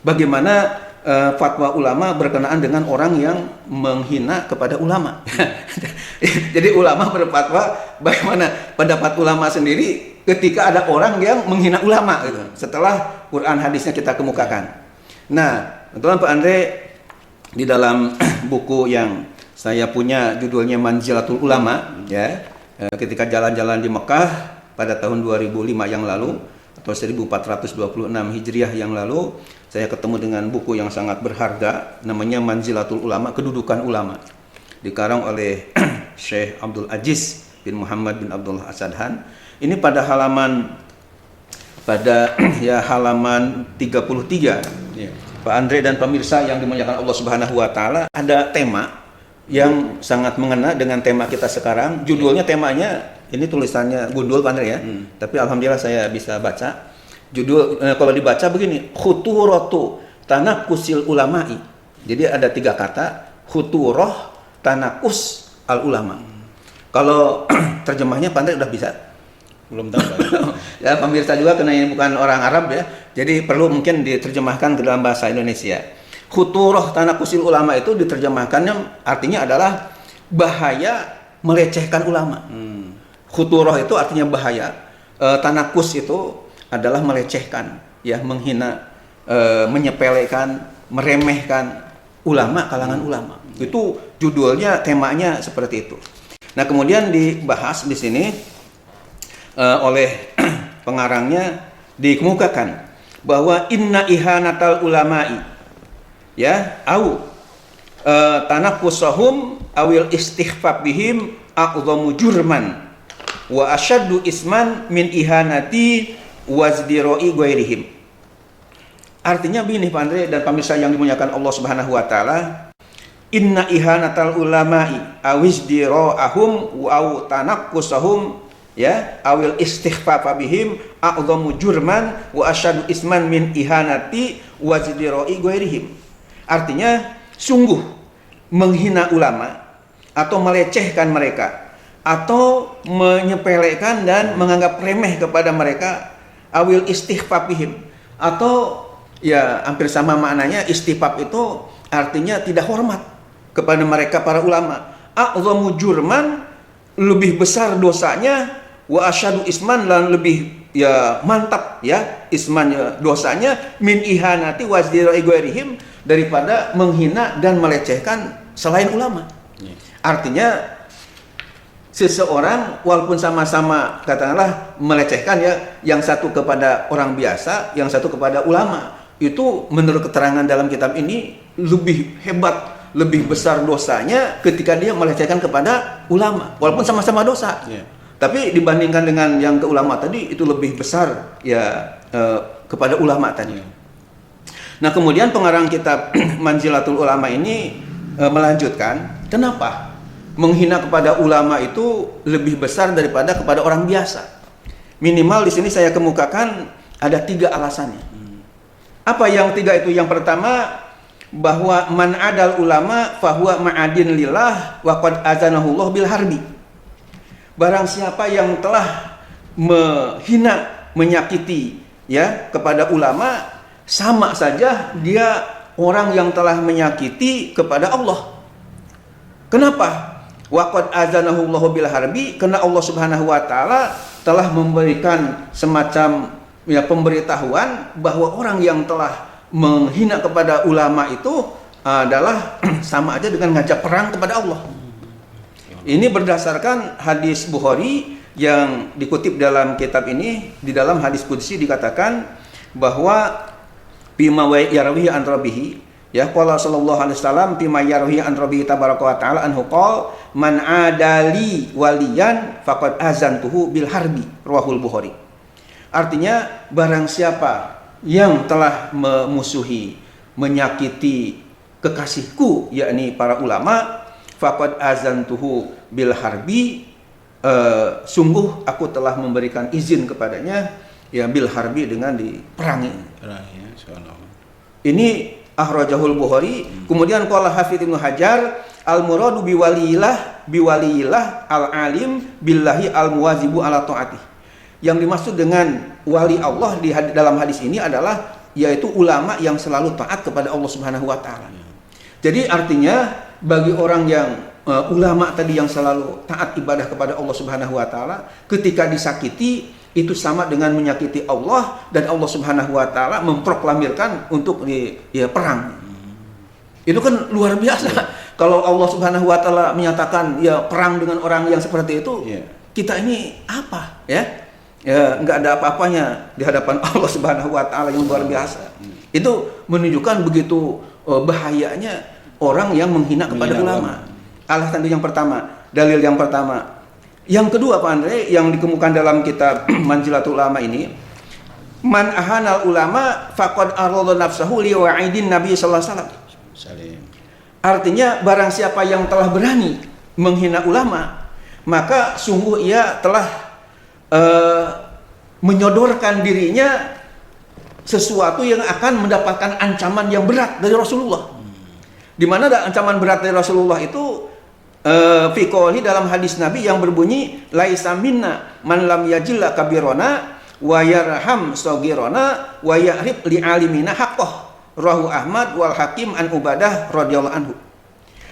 Bagaimana fatwa ulama berkenaan dengan orang yang menghina kepada ulama. Jadi ulama berfatwa bagaimana pendapat ulama sendiri ketika ada orang yang menghina ulama gitu. Setelah Quran hadisnya kita kemukakan. Nah, teman-teman Pak Andre, di dalam buku yang saya punya judulnya Manzilatul Ulama ya, ketika jalan-jalan di Mekah pada tahun 2005 yang lalu atau 1426 Hijriah yang lalu, saya ketemu dengan buku yang sangat berharga namanya Manzilatul Ulama, Kedudukan Ulama, dikarang oleh Syekh Abdul Aziz bin Muhammad bin Abdullah Asadhan. Ini pada halaman 33. Pak Andre dan pemirsa yang dimuliakan Allah Subhanahu wa taala, ada tema yang sangat mengena dengan tema kita sekarang. Judulnya, temanya ini tulisannya gundul Pak Andre ya. Tapi alhamdulillah saya bisa baca. Judul kalau dibaca begini, khuturatu tanakusil ulama'i. Jadi ada 3 kata, khuturah, tanakus, al ulama. Kalau terjemahnya Pak Andre udah bisa? Belum tahu Pak. Ya, pemirsa juga karena ini bukan orang Arab ya. Jadi perlu mungkin diterjemahkan ke dalam bahasa Indonesia. Khuturah tanakusil ulama itu diterjemahkannya artinya adalah bahaya melecehkan ulama. Khuturah itu artinya bahaya. Tanakus itu adalah melecehkan, ya, menghina, menyepelekan, meremehkan ulama, kalangan ulama. Itu judulnya, temanya seperti itu. Nah, kemudian dibahas di sini oleh pengarangnya, dikemukakan bahwa inna ihanatal ulama'i, ya, au tanakusahum awil istighfaf bihim a'dhamu jurman wa asyaddu isman min ihanati wazdiroi ghairihim. Artinya begini Pak Andre dan pemirsa yang dimuliakan Allah Subhanahu wa taala, inna ihanatal ulama'i awizdira'ahum wa tanakusahum, ya, awil istighfaf bihim a'dhamu jurman wa asyaddu isman min ihanati wazdiroi ghairihim. Artinya sungguh menghina ulama atau melecehkan mereka atau menyepelekan dan menganggap remeh kepada mereka, awil istighfaf bihim, atau ya hampir sama maknanya, istighfaf itu artinya tidak hormat kepada mereka para ulama. A'dhamu jurman, lebih besar dosanya, wa asyadu isman, dan lebih ya mantap, ya, isman dosanya, min ihanati wazdirai ghairihim, daripada menghina dan melecehkan selain ulama. Artinya seseorang walaupun sama-sama katakanlah melecehkan, ya, yang satu kepada orang biasa, yang satu kepada ulama, itu menurut keterangan dalam kitab ini lebih hebat, lebih besar dosanya ketika dia melecehkan kepada ulama walaupun sama-sama dosa. Tapi dibandingkan dengan yang ke ulama tadi, itu lebih besar, ya, kepada ulama tadi. Nah, kemudian pengarang kitab Manzilatul Ulama ini melanjutkan, kenapa menghina kepada ulama itu lebih besar daripada kepada orang biasa. Minimal di sini saya kemukakan ada 3 alasannya. Apa yang 3 itu? Yang pertama, bahwa man adal ulama fahuwa ma'adin lillah wa qad azanahullah bil harbi. Barang siapa yang telah menghina, menyakiti, ya, kepada ulama, sama saja dia orang yang telah menyakiti kepada Allah. Kenapa? Wa qad azanahullahu bil harbi, karena Allah Subhanahu wa taala telah memberikan semacam, ya, pemberitahuan bahwa orang yang telah menghina kepada ulama itu adalah sama aja dengan ngajak perang kepada Allah. Ini berdasarkan hadis Bukhari yang dikutip dalam kitab ini. Di dalam hadis qudsi dikatakan bahwa bima yarwihi an rabbih, ya, qala sallallahu alaihi wasallam bima yarwihi an rabbih tabaraka wa taala anhu qala man adali waliyan faqad azantuhu bil harbi, rawahul Bukhari. Artinya barang siapa yang telah memusuhi, menyakiti kekasihku, yakni para ulama, faqad azantuhu bil harbi, sungguh aku telah memberikan izin kepadanya, ya, bil harbi, dengan diperangi. Ini akhrajahul Bukhari. Kemudian qala Hafidz Ibnu Hajar, al muradu biwaliyillah al alim billahi al muwazibu ala taatih. Yang dimaksud dengan wali Allah dalam hadis ini adalah yaitu ulama yang selalu taat kepada Allah Subhanahu wa taala. Jadi artinya bagi orang yang ulama tadi yang selalu taat ibadah kepada Allah Subhanahu wa taala, ketika disakiti itu sama dengan menyakiti Allah, dan Allah Subhanahu wa taala memproklamirkan untuk perang. Itu kan luar biasa. Kalau Allah Subhanahu wa taala menyatakan ya perang dengan orang yang seperti itu, kita ini apa, ya? Ya, nggak ada apa-apanya di hadapan Allah Subhanahu wa taala yang luar biasa. Itu menunjukkan begitu bahayanya orang yang menghina kepada ulama. Alasan yang pertama, dalil yang pertama. Yang kedua Pak Andre, yang dikemukakan dalam kitab Manzilatul Ulama ini, man ahanal ulama faqad arada nafsahu li wa'idin Nabi sallallahu alaihi wasallam. Artinya barang siapa yang telah berani menghina ulama, maka sungguh ia telah menyodorkan dirinya sesuatu yang akan mendapatkan ancaman yang berat dari Rasulullah. Di mana ada ancaman berat dari Rasulullah itu fi qouli dalam hadis Nabi yang berbunyi laisa minna man lam yajilla kabirona wa yarham saghirona wa ya'rif li alimina haqqah, rawahu Ahmad wal Hakim an Ubadah radhiyallahu anhu.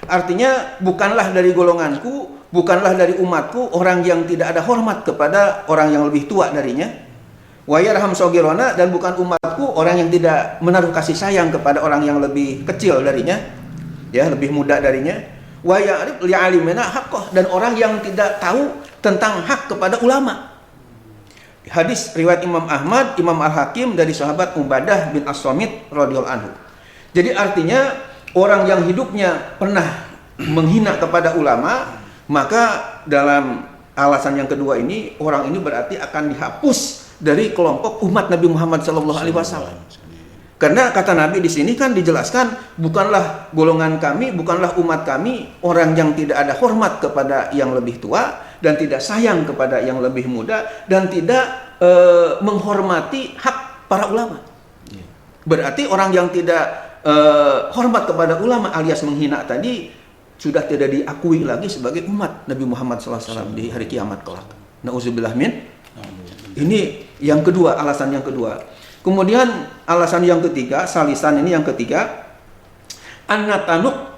Artinya bukanlah dari golonganku, bukanlah dari umatku orang yang tidak ada hormat kepada orang yang lebih tua darinya. Wa yarham shogirona, dan bukan umatku orang yang tidak menaruh kasih sayang kepada orang yang lebih kecil darinya, ya, lebih muda darinya. Wa ya'rif li'alimina haqqah, dan orang yang tidak tahu tentang hak kepada ulama. Hadis riwayat Imam Ahmad, Imam Al-Hakim dari sahabat Ubadah bin As-Samit radhiyallahu anhu. Jadi artinya orang yang hidupnya pernah menghina kepada ulama, maka dalam alasan yang kedua ini, orang ini berarti akan dihapus dari kelompok umat Nabi Muhammad SAW. Karena kata Nabi di sini kan dijelaskan, bukanlah golongan kami, bukanlah umat kami orang yang tidak ada hormat kepada yang lebih tua, dan tidak sayang kepada yang lebih muda, dan tidak menghormati hak para ulama. Berarti orang yang tidak hormat kepada ulama alias menghina tadi sudah tidak diakui lagi sebagai umat Nabi Muhammad SAW di hari kiamat kelak. Nauzubillah min. Ini yang kedua, alasan yang kedua. Kemudian alasan yang ketiga, salisan ini yang ketiga,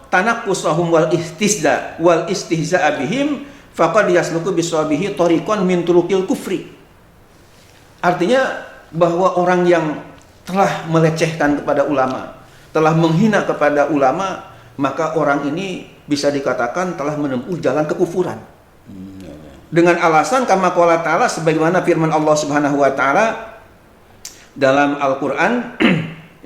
tanaqqusahum wal istihza bihim faqad yasluku bisabihi tariqan min turuqil kufri. Artinya bahwa orang yang telah melecehkan kepada ulama, telah menghina kepada ulama, maka orang ini bisa dikatakan telah menempuh jalan kekufuran. Dengan alasan kama qala ta'ala, sebagaimana firman Allah Subhanahu wa taala dalam Al-Qur'an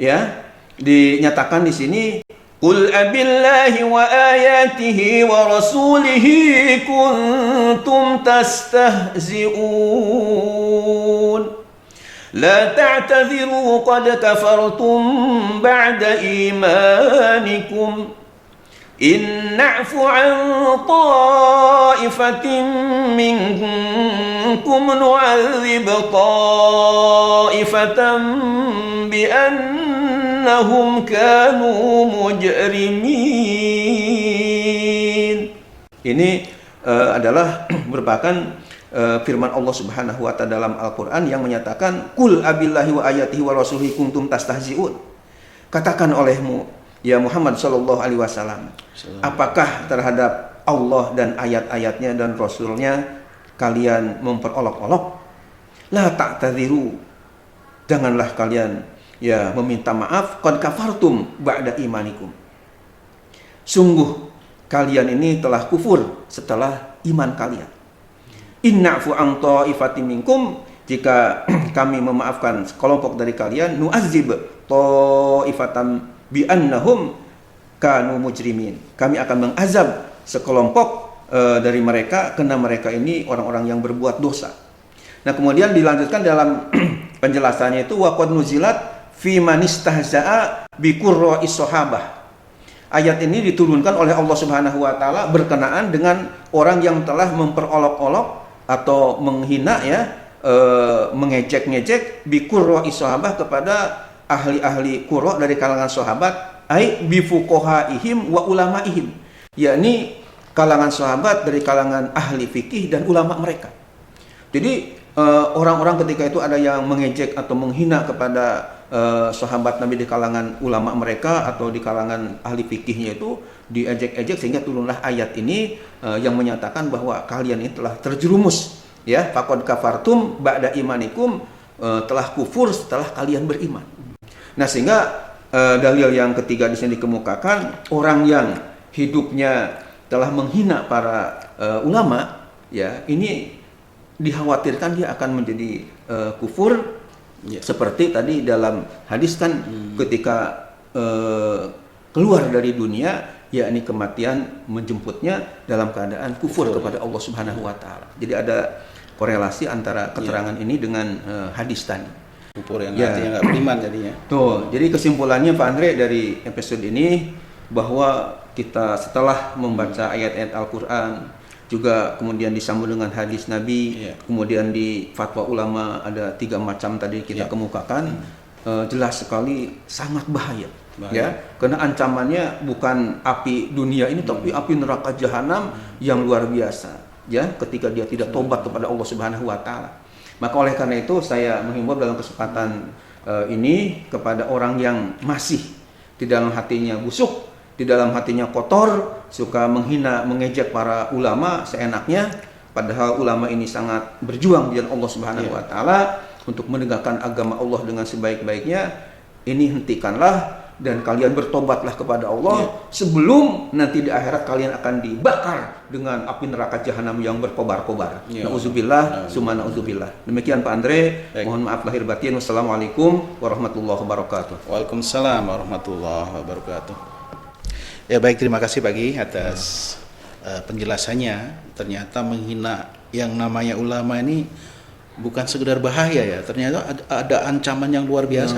ya, dinyatakan di sini, qul abillahi wa ayatihi wa rasulihi kuntum tastahzi'un la ta'tadhiru qad kafartum ba'da imanikum in na'fu 'an ta'ifatin minkum nu'adzib ta'ifatan bi annahum kanu mujrimin. Ini adalah merupakan firman Allah Subhanahu wa taala dalam Al-Qur'an yang menyatakan, qul abillahi wa ayatihi wa rasulihi kuntum tastahzi'un. Katakan olehmu ya Muhammad sallallahu alaihi wasallam, apakah terhadap Allah dan ayat-ayatnya dan Rasulnya kalian memperolok-olok? La ta'tadhiru, janganlah kalian ya meminta maaf, qad kafartum ba'da imanikum. Sungguh kalian ini telah kufur setelah iman kalian. Inna'fu an ta'ifatin minkum, jika kami memaafkan sekelompok dari kalian, nu'azzib ta'ifatan bi annahum kanu mujrimin, kami akan mengazab sekelompok dari mereka karena mereka ini orang-orang yang berbuat dosa. Nah, kemudian dilanjutkan dalam penjelasannya itu, wa qad nuzilat fi man istahza'a bi qurra'is sahabah. Ayat ini diturunkan oleh Allah Subhanahu wa taala berkenaan dengan orang yang telah memperolok-olok atau menghina ya, mengejek-ngejek bi qurra'is sahabah kepada ahli-ahli qurra dari kalangan sahabat, ai bi fuqahaihim wa ulamaihim, yakni kalangan sahabat dari kalangan ahli fikih dan ulama mereka. Jadi orang-orang ketika itu ada yang mengejek atau menghina kepada sahabat Nabi di kalangan ulama mereka atau di kalangan ahli fikihnya, itu diejek-ejek sehingga turunlah ayat ini yang menyatakan bahwa kalian ini telah terjerumus ya, faqad kafartum ba'da imanikum, telah kufur setelah kalian beriman. Nah, sehingga dalil yang ketiga di sini dikemukakan, orang yang hidupnya telah menghina para ulama ya, ini dikhawatirkan dia akan menjadi kufur ya. Seperti tadi dalam hadis kan ketika keluar dari dunia, yakni kematian menjemputnya dalam keadaan kufur kepada Allah Subhanahu wa taala. Jadi ada korelasi antara keterangan ini dengan hadis tadi. Kufur yang artinya nggak beriman jadinya. Tuh, jadi kesimpulannya Pak Andre dari episode ini, bahwa kita setelah membaca ayat-ayat Al-Quran, juga kemudian disambung dengan hadis Nabi, kemudian di fatwa ulama ada 3 macam tadi kita kemukakan, jelas sekali sangat bahaya. Ya, karena ancamannya bukan api dunia ini, tapi api neraka jahanam yang luar biasa. Ya, ketika dia tidak tobat kepada Allah Subhanahu wa taala. Maka oleh karena itu saya menghimbau dalam kesempatan ini kepada orang yang masih di dalam hatinya busuk, di di dalam hatinya kotor, suka menghina, mengejek para ulama seenaknya, padahal ulama ini sangat berjuang di jalan Allah Subhanahu wa taala untuk menegakkan agama Allah dengan sebaik-baiknya. Ini hentikanlah dan kalian bertobatlah kepada Allah sebelum nanti di akhirat kalian akan dibakar dengan api neraka jahanam yang berkobar-kobar. Nauzubillah, summa nauzubillah. Demikian Pak Andre, mohon maaf lahir batin. Wassalamualaikum warahmatullahi wabarakatuh. Waalaikumsalam warahmatullahi wabarakatuh. Ya baik, terima kasih Pak Gi atas penjelasannya. Ternyata menghina yang namanya ulama ini bukan sekedar bahaya ya, ternyata ada ancaman yang luar biasa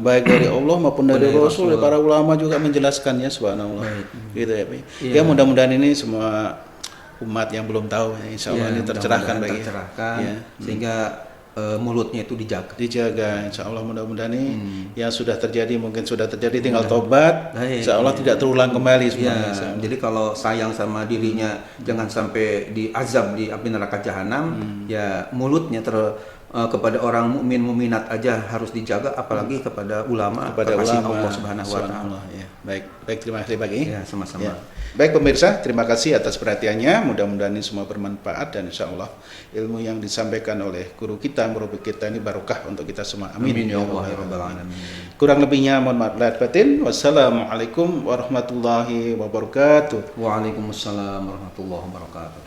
baik dari Allah maupun dari Rasul. Para ulama juga menjelaskannya, subhanallah. Gitu ya Pak. Ya mudah-mudahan ini semua umat yang belum tahu ya, insya Allah ini tercerahkan bagi sehingga mulutnya itu dijaga insya Allah. Mudah-mudahan ini yang sudah terjadi mungkin sudah terjadi, tinggal tobat, insya Allah tidak terulang kembali semuanya. Jadi kalau sayang sama dirinya jangan sampai diazab di api neraka jahanam, ya mulutnya kepada orang mukmin muminat aja harus dijaga, apalagi kepada ulama, kepada Allah Subhanahu wa taala. Ya. Baik, terima kasih Pak Gi. Ya, sama-sama. Ya. Baik pemirsa, terima kasih atas perhatiannya. Mudah-mudahan ini semua bermanfaat dan insya Allah ilmu yang disampaikan oleh guru kita, murabbi kita ini barokah untuk kita semua. Amin ya Allah ya rabbal alamin. Kurang lebihnya mohon maaf lahir batin. Wassalamualaikum warahmatullahi wabarakatuh. Waalaikumsalam warahmatullahi wabarakatuh.